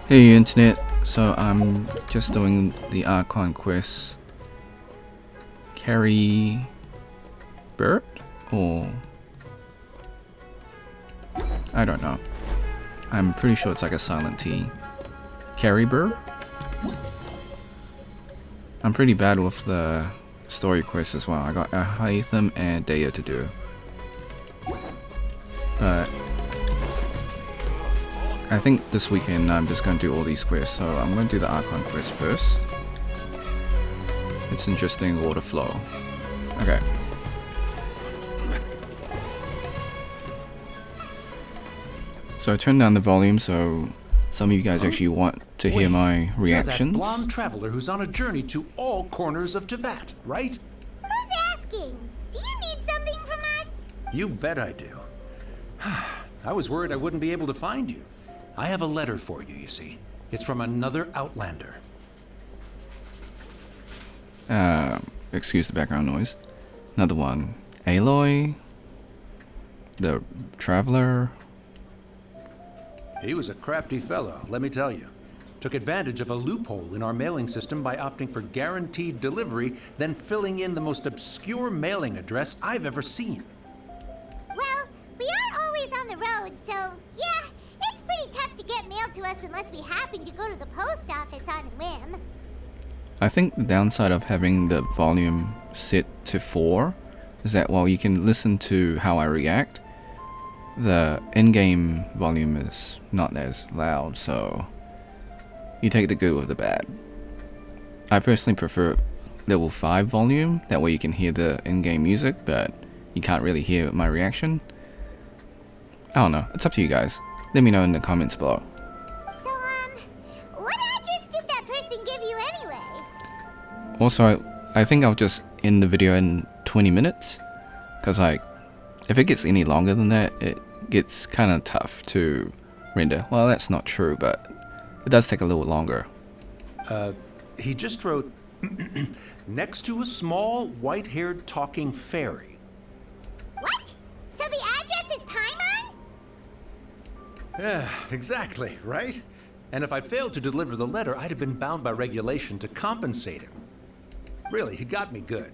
Hey internet, so I'm just doing the Archon quest. Caribert? Or I don't know. I'm pretty sure it's like a silent T. Caribert? I'm pretty bad with the story quests as well. I got a Hytham and Daya to do. But I think this weekend I'm just going to do all these quests, so I'm going to do the Archon quest first. It's interesting water flow. Okay. So I turned down the volume so some of you guys actually want to hear my reactions. You're that blonde traveler who's on a journey to all corners of Teyvat, right? Who's asking? Do you need something from us? You bet I do. I was worried I wouldn't be able to find you. I have a letter for you, you see. It's from another Outlander. Excuse the background noise. Another one. Aloy? The Traveler? He was a crafty fellow, let me tell you. Took advantage of a loophole in our mailing system by opting for guaranteed delivery, then filling in the most obscure mailing address I've ever seen. Well, we are always on the road, so yeah, it's pretty tough to get mail to us unless we happen to go to the post office on a whim. I think the downside of having the volume set to 4 is that while you can listen to how I react, the in-game volume is not as loud, so you take the good with the bad. I personally prefer level 5 volume, that way you can hear the in-game music, but you can't really hear my reaction. I don't know, it's up to you guys. Let me know in the comments below. So, what address did that person give you anyway? Also, I think I'll just end the video in 20 minutes, because like, if it gets any longer than that, it gets kind of tough to render. Well, that's not true, but it does take a little longer. He just wrote, next to a small, white-haired talking fairy. What? So the address is Paimon? Yeah, exactly, right? And if I failed to deliver the letter, I'd have been bound by regulation to compensate him. Really, he got me good.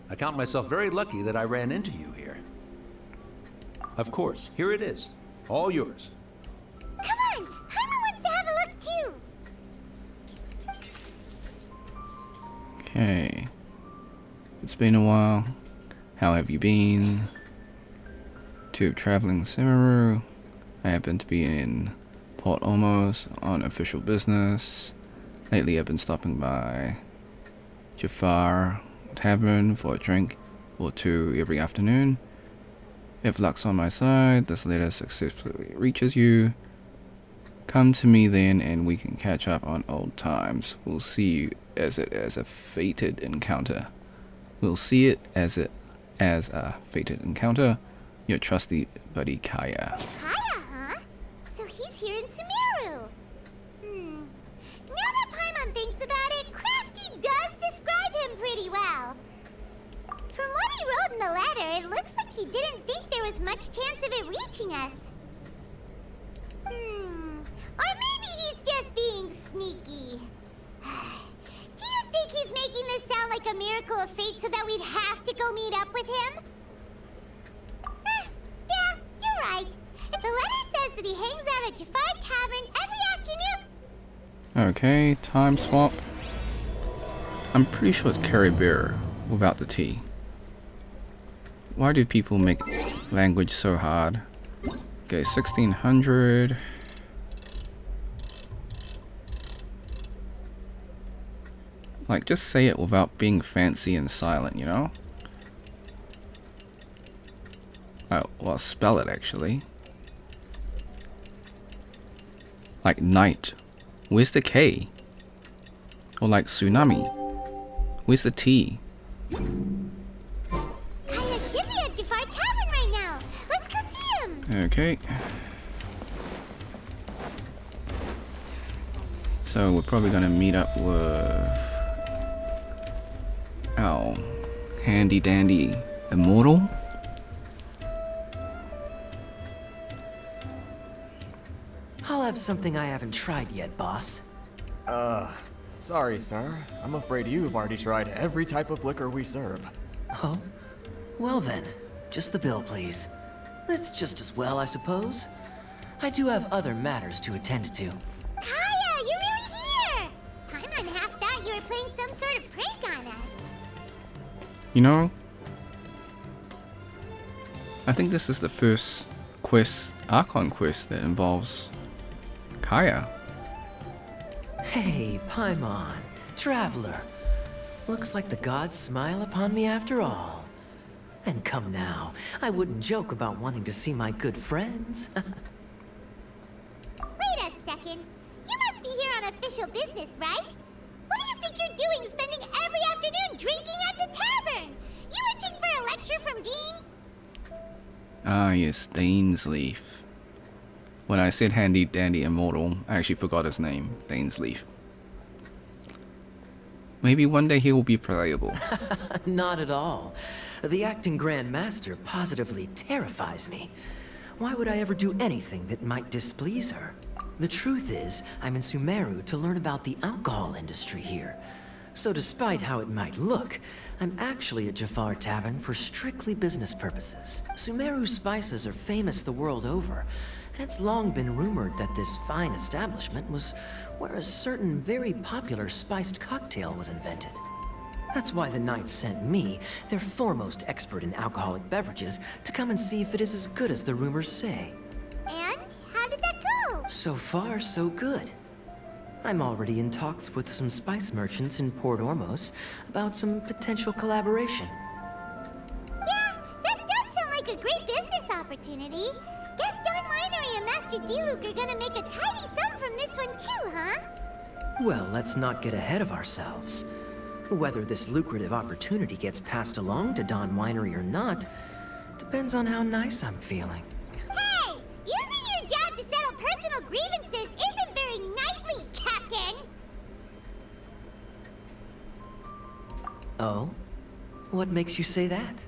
I count myself very lucky that I ran into you here. Of course, here it is. All yours. Come on, Paimon wants to have a look too. Okay. It's been a while. How have you been? To traveling Simiru. I happen to be in Port Ormos on official business. Lately I've been stopping by Jafar Tavern for a drink or two every afternoon. If luck's on my side, this letter successfully reaches you. Come to me then and we can catch up on old times. We'll see you as a fated encounter. We'll see it as a fated encounter. Your trusty buddy Kaya. Kaya, huh? So he's here in Sumeru. Now that Paimon thinks about it, Crafty does describe him pretty well. From what he wrote in the letter, it looks like he didn't think there was much chance of it reaching us. Or maybe he's just being sneaky. Do you think he's making this sound like a miracle of fate so that we'd have to go meet up with him? Yeah, you're right. The letter says that he hangs out at Jafar Tavern every afternoon. Okay, time swap. I'm pretty sure it's Caribert without the T. Why do people make language so hard? Okay, 1600. Like, just say it without being fancy and silent, you know? Oh, well, spell it actually. Like night. Where's the K? Or like tsunami. Where's the T? Kaya should be at Jafar Tavern right now. Let's go see him. Okay. So we're probably gonna meet up with our handy dandy immortal. have something I haven't tried yet, boss. Sorry, sir. I'm afraid you've already tried every type of liquor we serve. Oh? Well then, just the bill, please. It's just as well, I suppose. I do have other matters to attend to. Kaya, you're really here! Paimon half thought you were playing some sort of prank on us. You know, I think this is the first Archon quest that involves Kaya. Hey, Paimon, Traveler. Looks like the gods smile upon me after all. And come now, I wouldn't joke about wanting to see my good friends. Wait a second. You must be here on official business, right? What do you think you're doing spending every afternoon drinking at the tavern? You itching for a lecture from Jean? Ah, yes, Dainsleif. When I said handy dandy immortal, I actually forgot his name, Dainsleif. Maybe one day he will be playable. Not at all. The acting Grand Master positively terrifies me. Why would I ever do anything that might displease her? The truth is, I'm in Sumeru to learn about the alcohol industry here. So despite how it might look, I'm actually at Jafar Tavern for strictly business purposes. Sumeru's spices are famous the world over, and it's long been rumored that this fine establishment was where a certain very popular spiced cocktail was invented. That's why the Knights sent me, their foremost expert in alcoholic beverages, to come and see if it is as good as the rumors say. And how did that go? So far, so good. I'm already in talks with some spice merchants in Port Ormos about some potential collaboration. Yeah, that does sound like a great business opportunity. Guess Don Winery and Master D-Luke are gonna make a tidy sum from this one too, huh? Well, let's not get ahead of ourselves. Whether this lucrative opportunity gets passed along to Don Winery or not depends on how nice I'm feeling. Hey! Using your job to settle personal grievances isn't very knightly, Captain! Oh? What makes you say that?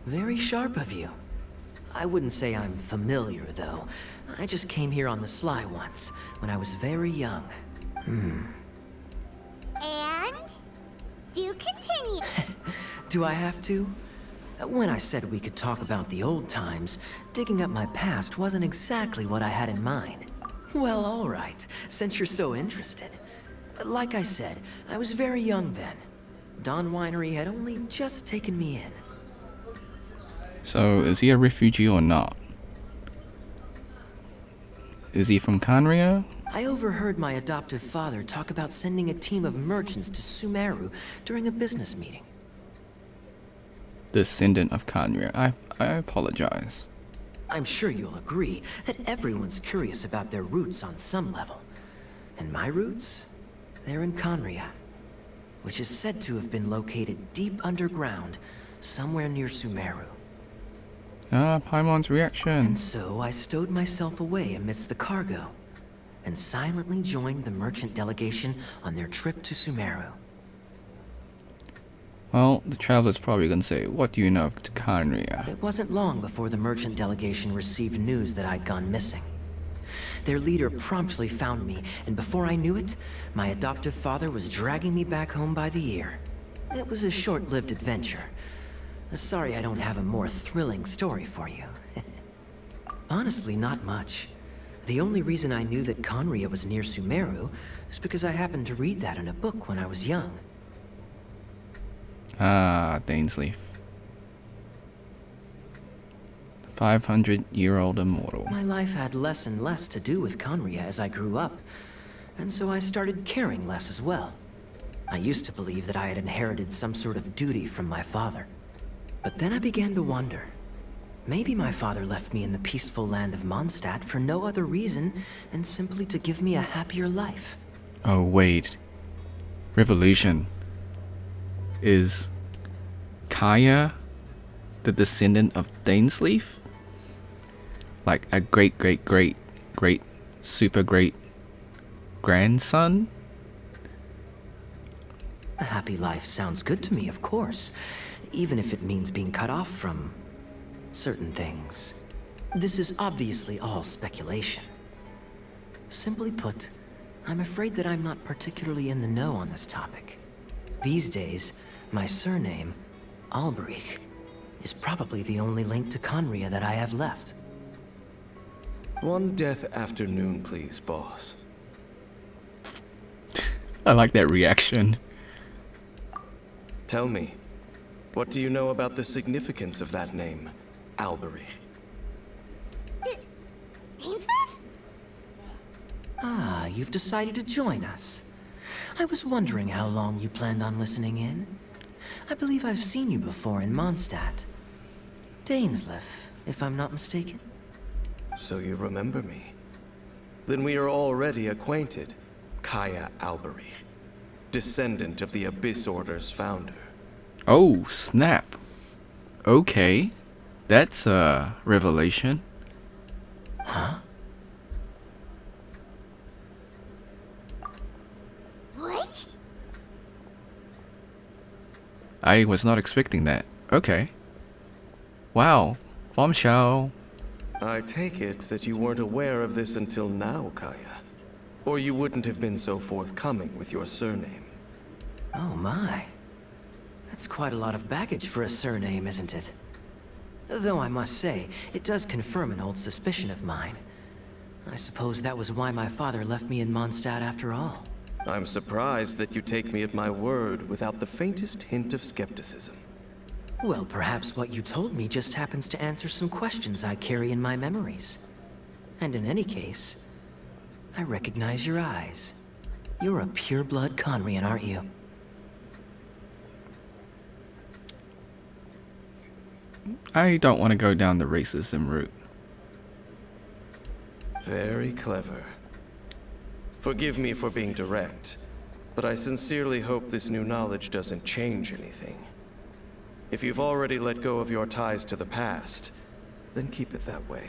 Very sharp of you. I wouldn't say I'm familiar, though. I just came here on the sly once, when I was very young. And? Do continue. Do I have to? When I said we could talk about the old times, digging up my past wasn't exactly what I had in mind. Well, all right, since you're so interested. Like I said, I was very young then. Don Winery had only just taken me in. So, is he a refugee or not? Is he from Canria? I overheard my adoptive father talk about sending a team of merchants to Sumeru during a business meeting. Descendant of Canria. I apologize. I'm sure you'll agree that everyone's curious about their roots on some level. And my roots? They're in Canria, which is said to have been located deep underground, somewhere near Sumeru. Ah, Paimon's reaction. And so I stowed myself away amidst the cargo, and silently joined the merchant delegation on their trip to Sumeru. Well, the traveler's probably gonna say, what do you know of Canria? It wasn't long before the merchant delegation received news that I'd gone missing. Their leader promptly found me, and before I knew it, my adoptive father was dragging me back home by the ear. It was a short-lived adventure. Sorry I don't have a more thrilling story for you. Honestly, not much. The only reason I knew that Canria was near Sumeru is because I happened to read that in a book when I was young. Ah, Dainsleif. 500-year-old immortal. My life had less and less to do with Canria as I grew up, and so I started caring less as well. I used to believe that I had inherited some sort of duty from my father. But then I began to wonder. Maybe my father left me in the peaceful land of Mondstadt for no other reason than simply to give me a happier life. Oh, wait. Revolution. Is Kaya the descendant of Dainsleif? Like a great, great, great, great, super great grandson? A happy life sounds good to me, of course, even if it means being cut off from certain things. This is obviously all speculation. Simply put, I'm afraid that I'm not particularly in the know on this topic. These days, my surname, Alberich, is probably the only link to Conria that I have left. One death afternoon, please, boss. I like that reaction. Tell me, what do you know about the significance of that name, Alberich? Dainsleif? Ah, you've decided to join us. I was wondering how long you planned on listening in. I believe I've seen you before in Mondstadt. Dainsleif, if I'm not mistaken. So you remember me. Then we are already acquainted. Kaya Alberich, descendant of the Abyss Order's founder. Oh, snap. Okay. That's a revelation. Huh? What? I was not expecting that. Okay. Wow. Bombshell. I take it that you weren't aware of this until now, Kaya. Or you wouldn't have been so forthcoming with your surname. Oh my. That's quite a lot of baggage for a surname, isn't it? Though I must say, it does confirm an old suspicion of mine. I suppose that was why my father left me in Mondstadt after all. I'm surprised that you take me at my word without the faintest hint of skepticism. Well, perhaps what you told me just happens to answer some questions I carry in my memories. And in any case, I recognize your eyes. You're a pure-blood Conrian, aren't you? I don't want to go down the racism route. Very clever. Forgive me for being direct, but I sincerely hope this new knowledge doesn't change anything. If you've already let go of your ties to the past, then keep it that way.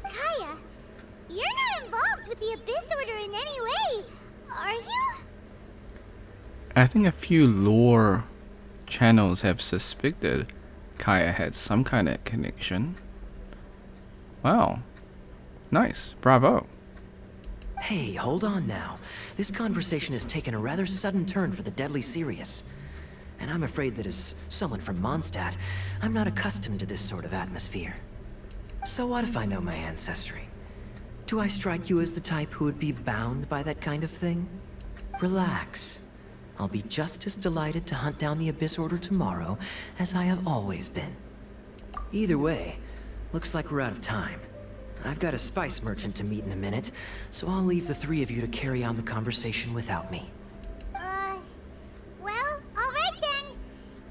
Kaya, you're not involved with the Abyss Order in any way, are you? I think a few lore channels have suspected Kaya had some kind of connection. Wow. Nice. Bravo. Hey, hold on now. This conversation has taken a rather sudden turn for the deadly serious. And I'm afraid that as someone from Mondstadt, I'm not accustomed to this sort of atmosphere. So what if I know my ancestry? Do I strike you as the type who would be bound by that kind of thing? Relax. I'll be just as delighted to hunt down the Abyss Order tomorrow as I have always been. Either way, looks like we're out of time. I've got a spice merchant to meet in a minute, so I'll leave the three of you to carry on the conversation without me. Well, alright then.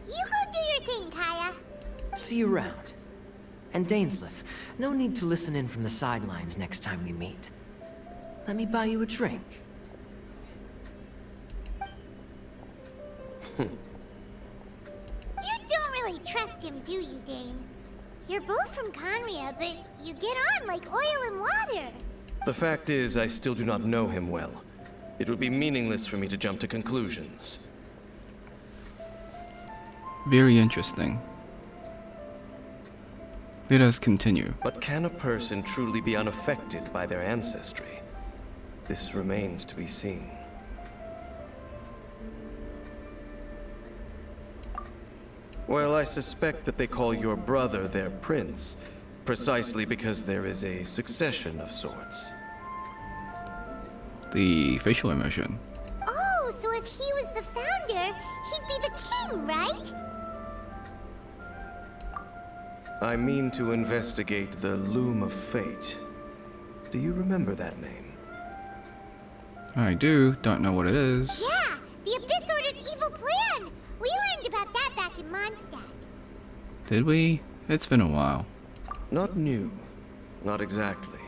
You go do your thing, Kaya. See you around. And Dainsleif, no need to listen in from the sidelines next time we meet. Let me buy you a drink. You don't really trust him, do you, Dane? You're both from Conria, but you get on like oil and water. The fact is, I still do not know him well. It would be meaningless for me to jump to conclusions. Very interesting. Let us continue. But can a person truly be unaffected by their ancestry? This remains to be seen. Well, I suspect that they call your brother their prince, precisely because there is a succession of sorts. The facial emotion. Oh, so if he was the founder, he'd be the king, right? I mean to investigate the Loom of Fate. Do you remember that name? I do. Don't know what it is. Yeah, the Abyss Order's evil plan. We learned about that back in Mondstadt. Did we? It's been a while. Not new. Not exactly.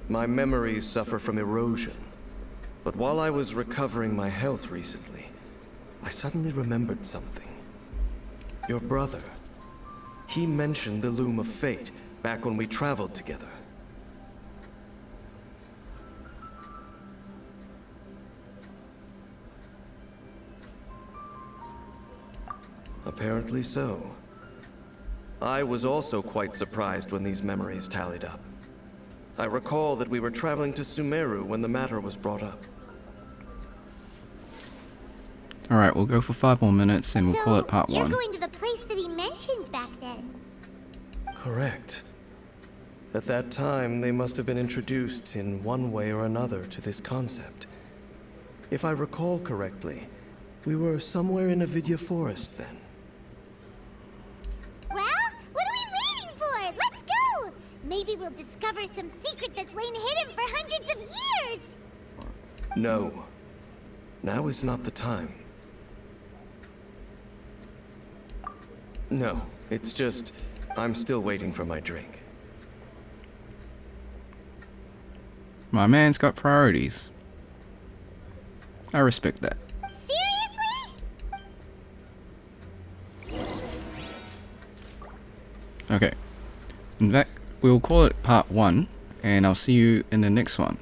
My memories suffer from erosion. But while I was recovering my health recently, I suddenly remembered something. Your brother. He mentioned the Loom of Fate back when we traveled together. Apparently so. I was also quite surprised when these memories tallied up. I recall that we were traveling to Sumeru when the matter was brought up. Alright, we'll go for 5 more minutes and we'll call it part you're 1. going to the place that he mentioned back then. Correct. At that time, they must have been introduced in one way or another to this concept. If I recall correctly, we were somewhere in Avidya Forest then. Well, what are we waiting for? Let's go! Maybe we'll discover some secret that's lain hidden for hundreds of years! No. Now is not the time. No, it's just, I'm still waiting for my drink. My man's got priorities. I respect that. Seriously? Okay. In fact, we'll call it part 1, and I'll see you in the next one.